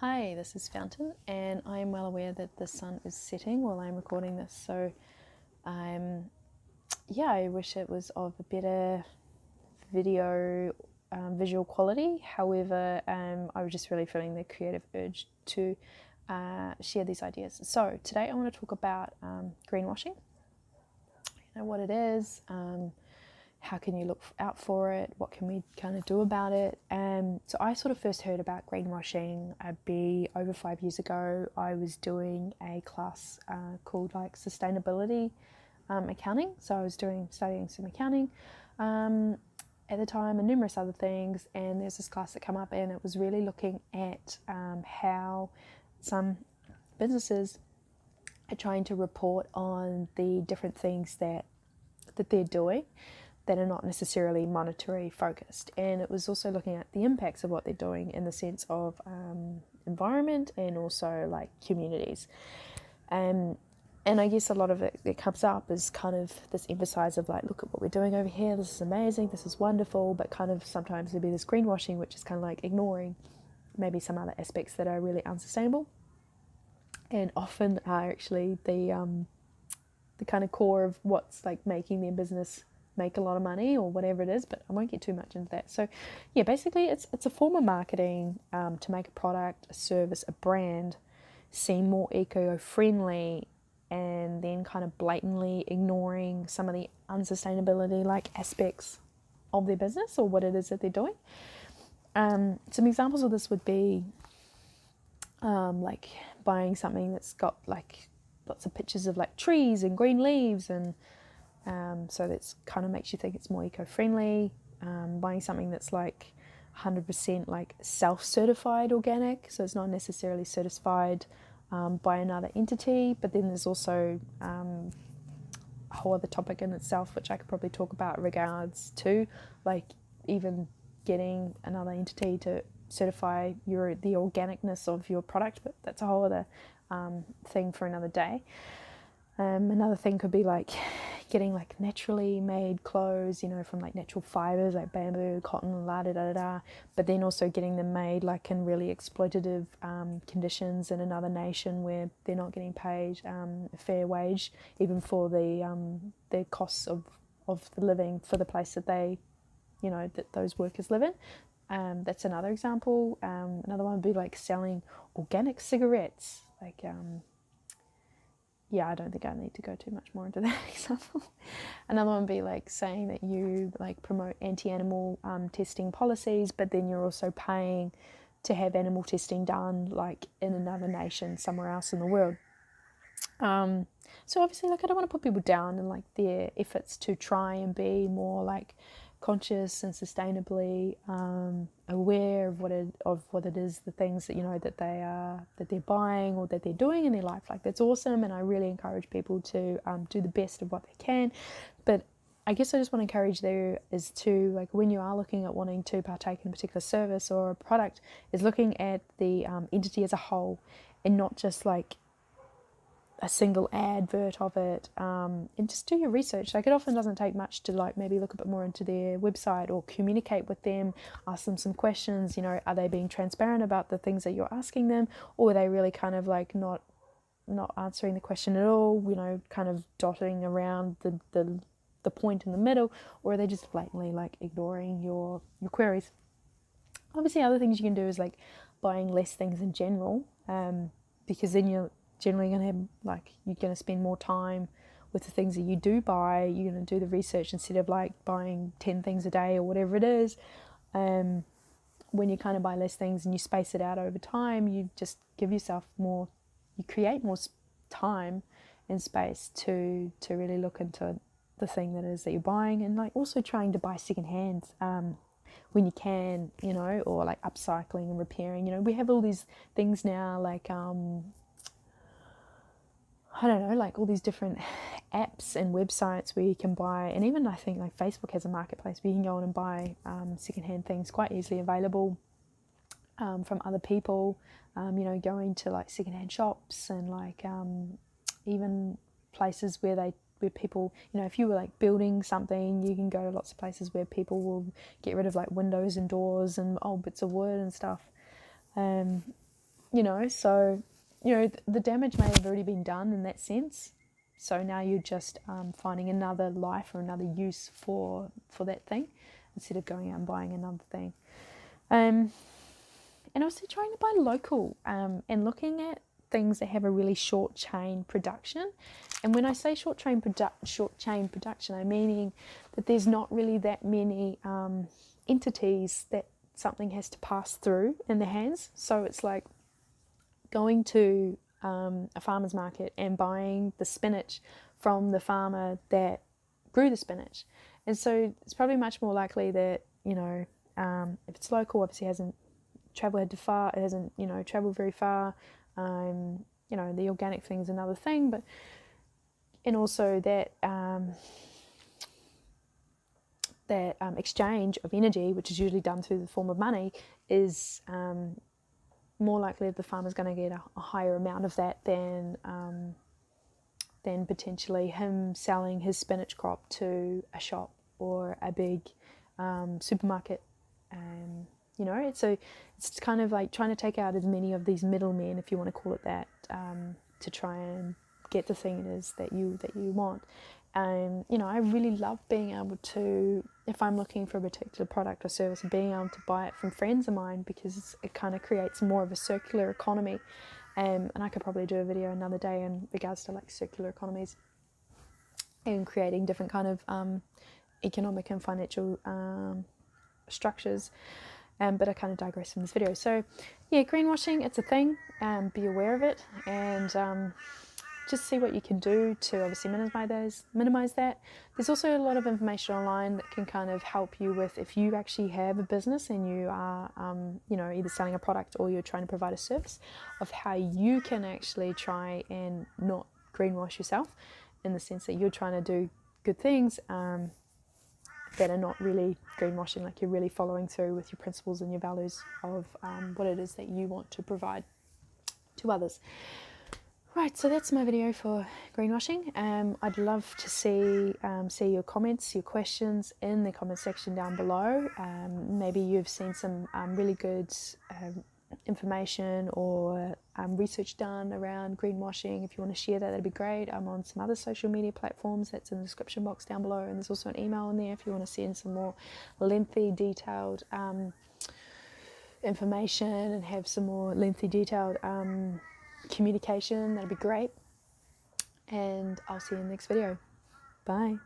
Hi, this is Fountain, and I am well aware that the sun is setting while I'm recording this. So, I wish it was of a better video visual quality. However, I was just really feeling the creative urge to share these ideas. So, today I want to talk about greenwashing. You know what it is. How can you look out for it? What can we kind of do about it? So I sort of first heard about greenwashing over 5 years ago. I was doing a class called like sustainability accounting. So I was studying some accounting at the time and numerous other things. And there's this class that came up, and it was really looking at how some businesses are trying to report on the different things that they're doing that are not necessarily monetary focused. And it was also looking at the impacts of what they're doing in the sense of environment and also like communities. And I guess a lot of it that comes up is kind of this emphasis of like, look at what we're doing over here, this is amazing, this is wonderful, but kind of sometimes there'll be this greenwashing, which is kind of like ignoring maybe some other aspects that are really unsustainable and often are actually the kind of core of what's like making their business make a lot of money or whatever it is, but I won't get too much into that. So yeah, basically it's a form of marketing to make a product, a service, a brand seem more eco-friendly, and then kind of blatantly ignoring some of the unsustainability like aspects of their business or what it is that they're doing. Some examples of this would be like buying something that's got like lots of pictures of like trees and green leaves, and so that's kind of makes you think it's more eco-friendly. Buying something that's like 100% like self-certified organic, so it's not necessarily certified by another entity. But then there's also a whole other topic in itself, which I could probably talk about regards to like even getting another entity to certify the organicness of your product, but that's a whole other thing for another day. Another thing could be like getting like naturally made clothes, you know, from like natural fibers like bamboo, cotton, la da da da, but then also getting them made like in really exploitative conditions in another nation where they're not getting paid a fair wage, even for the costs of the living for the place that that those workers live in. That's another example. Another one would be like selling organic cigarettes. I don't think I need to go too much more into that example. Another one would be like saying that you like promote anti-animal testing policies, but then you're also paying to have animal testing done like in another nation somewhere else in the world. So obviously, like, I don't want to put people down in like their efforts to try and be more like conscious and sustainably aware of what it is, the things that that they're buying or that they're doing in their life. Like, that's awesome, and I really encourage people to do the best of what they can. But I guess I just want to encourage there is to, like, when you are looking at wanting to partake in a particular service or a product, is looking at the entity as a whole and not just like a single advert of it, and just do your research. Like, it often doesn't take much to like maybe look a bit more into their website or communicate with them, ask them some questions. You know, are they being transparent about the things that you're asking them, or are they really kind of like not answering the question at all, you know, kind of dotting around the point in the middle, or are they just blatantly like ignoring your queries? Obviously, other things you can do is like buying less things in general, because then you're generally going to have like, you're going to spend more time with the things that you do buy. You're going to do the research instead of like buying 10 things a day or whatever it is. When you kind of buy less things and you space it out over time, you just give yourself more, you create more time and space to really look into the thing that is that you're buying, and like also trying to buy secondhand when you can, you know, or like upcycling and repairing. You know, we have all these things now like I don't know, like all these different apps and websites where you can buy, and even I think like Facebook has a marketplace where you can go on and buy secondhand things quite easily available from other people. You know, going to like secondhand shops and like even places where people, you know, if you were like building something, you can go to lots of places where people will get rid of like windows and doors and old bits of wood and stuff. So, the damage may have already been done in that sense. So now you're just finding another life or another use for that thing instead of going out and buying another thing. And also trying to buy local and looking at things that have a really short chain production. And when I say short chain production, I'm meaning that there's not really that many entities that something has to pass through in the hands. So it's like going to a farmer's market and buying the spinach from the farmer that grew the spinach. And so it's probably much more likely that, if it's local, obviously hasn't traveled very far. The organic thing is another thing, and also that exchange of energy, which is usually done through the form of money, is more likely that the farmer's going to get a higher amount of that than potentially him selling his spinach crop to a shop or a big supermarket. So it's kind of like trying to take out as many of these middlemen, if you want to call it that, to try and get the thing it is that you want. I really love being able to, if I'm looking for a particular product or service, being able to buy it from friends of mine, because it kind of creates more of a circular economy. And I could probably do a video another day in regards to like circular economies and creating different kind of economic and financial structures. But I kind of digress from this video. So yeah, greenwashing, it's a thing. Be aware of it, and just see what you can do to obviously minimize that. There's also a lot of information online that can kind of help you with, if you actually have a business and you are either selling a product or you're trying to provide a service, of how you can actually try and not greenwash yourself, in the sense that you're trying to do good things that are not really greenwashing, like you're really following through with your principles and your values of what it is that you want to provide to others. Right, so that's my video for greenwashing. I'd love to see your comments, your questions in the comment section down below. Maybe you've seen some really good information or research done around greenwashing. If you want to share that, that'd be great. I'm on some other social media platforms. That's in the description box down below, and there's also an email in there if you want to send some more lengthy, detailed information and have some more lengthy, detailed communication. That'd be great. And I'll see you in the next video. Bye.